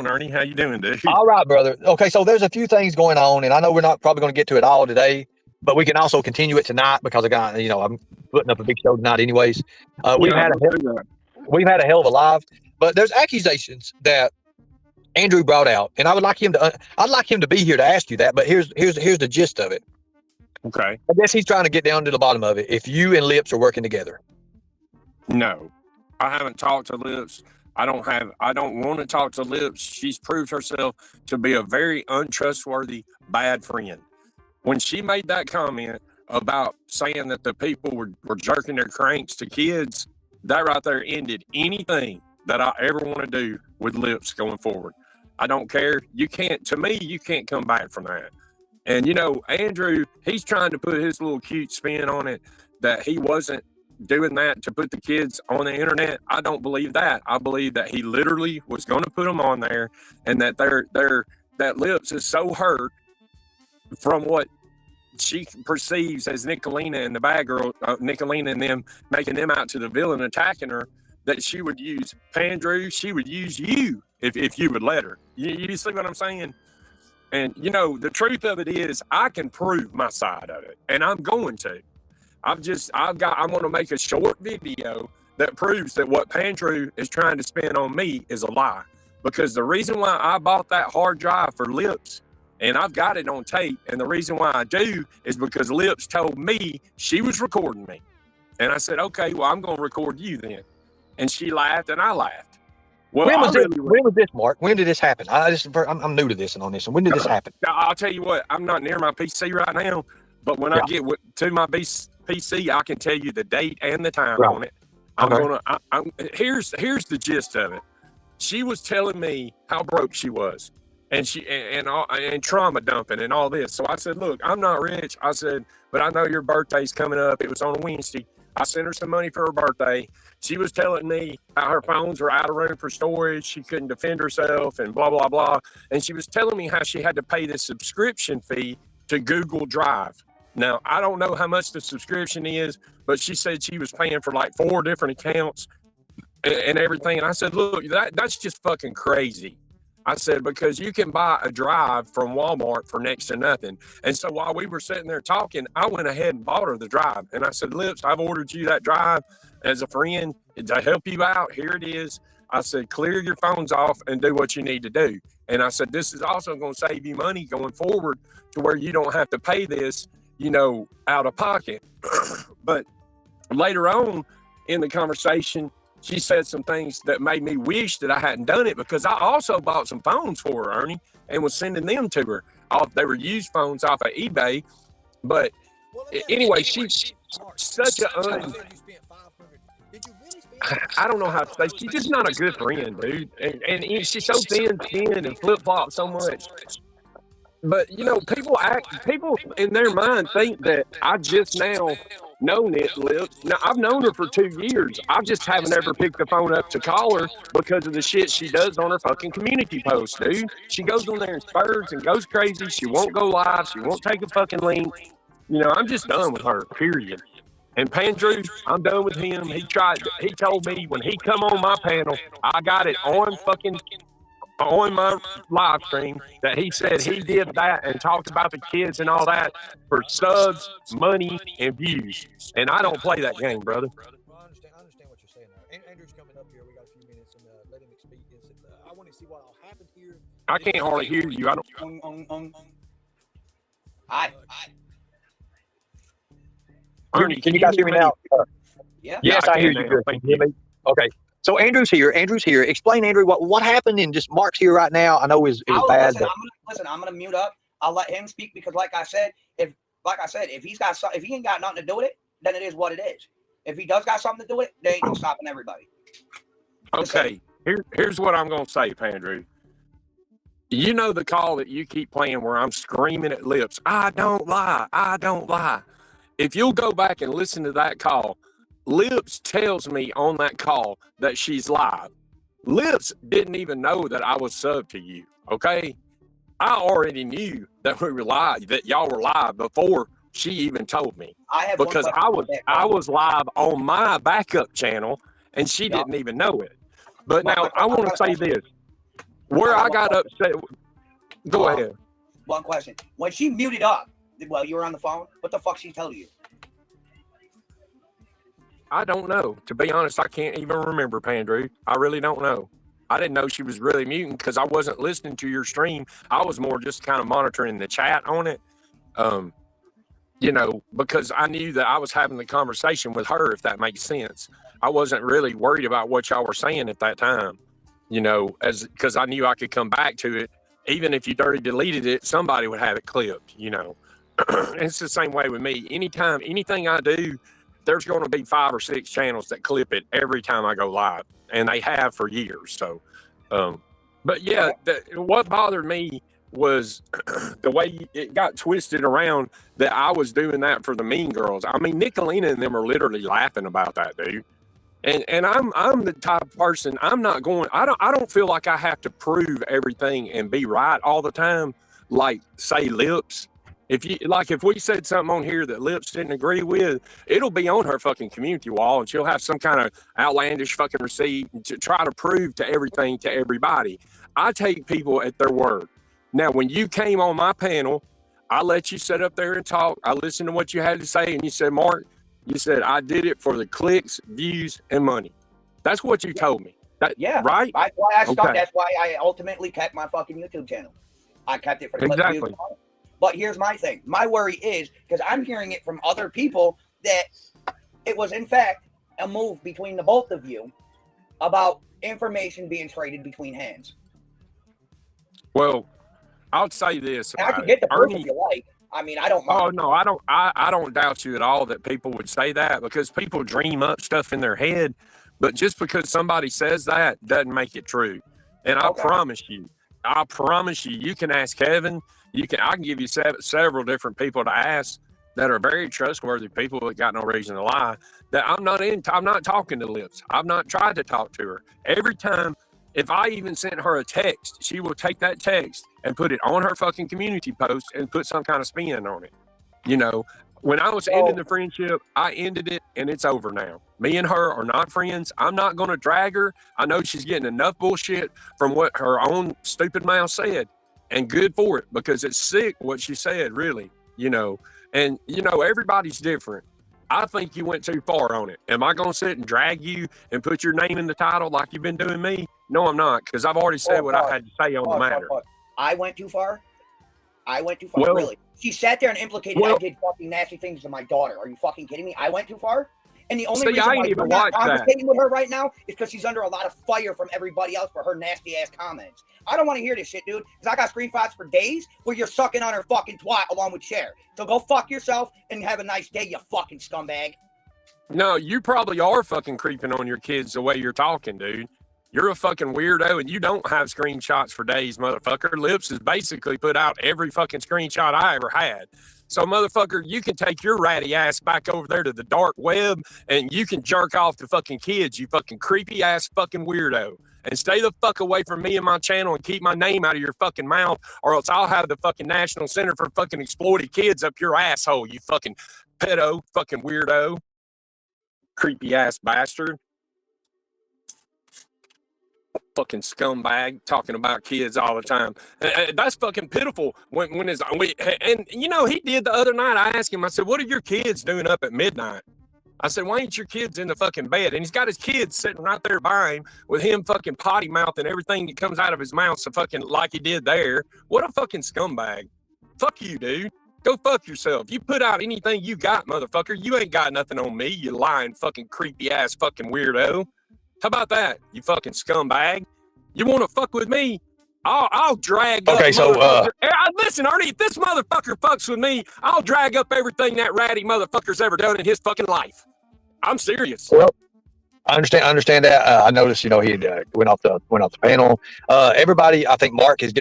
Ernie? How you doing, dude? All right, brother. Okay, so there's a few things going on, and I know we're not probably going to get to it all today, but we can also continue it tonight because I'm putting up a big show tonight, anyways. We've Yeah, had let's do that. a hell of a live, but there's accusations that Andrew brought out, and I'd like him to be here to ask you that. But here's the gist of it. Okay. I guess he's trying to get down to the bottom of it. If you and Lips are working together. No, I haven't talked to Lips. I don't want to talk to Lips. She's proved herself to be a very untrustworthy, bad friend. When she made that comment about saying that the people were jerking their cranks to kids, that right there ended anything that I ever want to do with Lips going forward. I don't care. You can't come back from that. And, Andrew, he's trying to put his little cute spin on it that he wasn't doing that to put the kids on the internet. I don't believe that. I believe that he literally was going to put them on there, and that that Lips is so hurt from what she perceives as Nicolina and the bad girl, Nicolina and them making them out to the villain, attacking her, that she would use Pandrew. She would use you if you would let her. You see what I'm saying? And, the truth of it is I can prove my side of it, and I'm going to. I'm going to make a short video that proves that what Pandrew is trying to spin on me is a lie. Because the reason why I bought that hard drive for Lips, and I've got it on tape, and the reason why I do is because Lips told me she was recording me. And I said, okay, well, I'm going to record you then. And she laughed, and I laughed. Well, when was this, Mark? When did this happen? I'm new to this and on this. And when did this happen? I'll tell you what, I'm not near my PC right now, but when I get to my PC, I can tell you the date and the time on it. Here's the gist of it. She was telling me how broke she was, and and trauma dumping and all this. So I said, look, I'm not rich. I said, but I know your birthday's coming up. It was on a Wednesday. I sent her some money for her birthday. She was telling me how her phones were out of room for storage. She couldn't defend herself and blah, blah, blah. And she was telling me how she had to pay this subscription fee to Google Drive. Now, I don't know how much the subscription is, but she said she was paying for like 4 different accounts and everything. And I said, look, that's just fucking crazy. I said, because you can buy a drive from Walmart for next to nothing. And so while we were sitting there talking, I went ahead and bought her the drive. And I said, Lips, I've ordered you that drive as a friend to help you out. Here it is. I said, clear your phones off and do what you need to do. And I said, this is also going to save you money going forward to where you don't have to pay this, out of pocket. But later on in the conversation, she said some things that made me wish that I hadn't done it, because I also bought some phones for her, Ernie, and was sending them to her. They were used phones off of eBay. But anyway, she's such I don't know how to say. She's just not a good friend, dude. And she's so thin-skinned and flip-flop so much. But, people in their mind think that I just now known it, Lips. Now, I've known her for 2 years. I just haven't ever picked the phone up to call her because of the shit she does on her fucking community posts, dude. She goes on there and spurs and goes crazy. She won't go live. She won't take a fucking link. I'm just done with her, period. And Pandrew, I'm done with him. He told me when he come on my panel, I got it on my live stream that he said he did that and talked about the kids and all that for subs, money, and views. And I don't play that game, brother. Well, I understand what you're saying now. Andrew's coming up here. We got a few minutes, and let him speak. I want to see what all happened here. I can't hardly hear you. I don't. Hi. Ernie, can you guys hear me now? Yeah. Yes, I hear you. Can you hear me? Okay. So Andrew's here. Explain, Andrew, what happened, and just Mark's here right now. I know is bad. Listen, I'm gonna mute up. I'll let him speak because, like I said, if he ain't got nothing to do with it, then it is what it is. If he does got something to do with it, they ain't no stopping everybody. Okay. Here's what I'm gonna say, Pandrew. You know the call that you keep playing where I'm screaming at Lips, I don't lie. If you'll go back and listen to that call, Lips tells me on that call that she's live. Lips didn't even know that I was subbed to you, okay? I already knew that we were live, that y'all were live before she even told me. Because I was live on my backup channel and she didn't even know it. But now I want to say this. Where I got upset. Go ahead. One question. When she muted up, well, you were on the phone. What the fuck she tell you? I don't know. To be honest, I can't even remember, Pandrew. I really don't know. I didn't know she was really muting because I wasn't listening to your stream. I was more just kind of monitoring the chat on it. Because I knew that I was having the conversation with her, if that makes sense. I wasn't really worried about what y'all were saying at that time, because I knew I could come back to it. Even if you dirty deleted it, somebody would have it clipped, It's the same way with me. Anytime, anything I do, there's going to be 5 or 6 channels that clip it every time I go live, and they have for years. So, but yeah, what bothered me was the way it got twisted around that I was doing that for the Mean Girls. I mean, Nicolina and them are literally laughing about that, dude. And I'm the type of person, I don't feel like I have to prove everything and be right all the time. Like, say, Lips. If we said something on here that Lips didn't agree with, it'll be on her fucking community wall, and she'll have some kind of outlandish fucking receipt to try to prove to everything to everybody. I take people at their word. Now, when you came on my panel, I let you sit up there and talk. I listened to what you had to say, and you said, Mark, you said, I did it for the clicks, views, and money. That's what you told me. Right? That's why I stopped. Okay. That's why I ultimately kept my fucking YouTube channel. I kept it for the clips, views, and money. But here's my thing. My worry is, because I'm hearing it from other people, that it was, in fact, a move between the both of you about information being traded between hands. Well, I'll say this. I can get the proof if you like. I mean, I don't mind. Oh, no, I don't. I don't doubt you at all that people would say that, because people dream up stuff in their head. But just because somebody says that doesn't make it true. And I promise you, you can ask Kevin. I can give you several different people to ask that are very trustworthy people that got no reason to lie. That I'm not talking to Lips. I've not tried to talk to her. Every time, if I even sent her a text, she will take that text and put it on her fucking community post and put some kind of spin on it. When I was ending the friendship, I ended it, and it's over now. Me and her are not friends. I'm not going to drag her. I know she's getting enough bullshit from what her own stupid mouth said. And good for it, because it's sick what she said, really, And, everybody's different. I think you went too far on it. Am I going to sit and drag you and put your name in the title like you've been doing me? No, I'm not, because I've already said what I had to say on the matter. I went too far? Well, really? She sat there and implicated I did fucking nasty things to my daughter. Are you fucking kidding me? I went too far? And the only reason why I'm not conversating with her right now is because she's under a lot of fire from everybody else for her nasty ass comments. I don't want to hear this shit, dude, because I got screenshots for days where you're sucking on her fucking twat along with Cher. So go fuck yourself and have a nice day, you fucking scumbag. No, you probably are fucking creeping on your kids the way you're talking, dude. You're a fucking weirdo, and you don't have screenshots for days, motherfucker. Lips has basically put out every fucking screenshot I ever had. So, motherfucker, you can take your ratty ass back over there to the dark web, and you can jerk off to fucking kids, you fucking creepy ass fucking weirdo. And stay the fuck away from me and my channel and keep my name out of your fucking mouth, or else I'll have the fucking National Center for fucking Exploited Kids up your asshole, you fucking pedo, fucking weirdo. Creepy ass bastard. Fucking scumbag talking about kids all the time. That's fucking pitiful. And he did the other night. I asked him, I said, what are your kids doing up at midnight? I said, why ain't your kids in the fucking bed? And he's got his kids sitting right there by him with him fucking potty mouth and everything that comes out of his mouth. So fucking like he did there. What a fucking scumbag. Fuck you, dude. Go fuck yourself. You put out anything you got, motherfucker. You ain't got nothing on me, you lying fucking creepy ass fucking weirdo. How about that, you fucking scumbag? You want to fuck with me? I'll drag up. Okay, so listen, Ernie, if this motherfucker fucks with me, I'll drag up everything that ratty motherfucker's ever done in his fucking life. I'm serious. Well, I understand that. I noticed, he went off the panel. Everybody, I think Mark is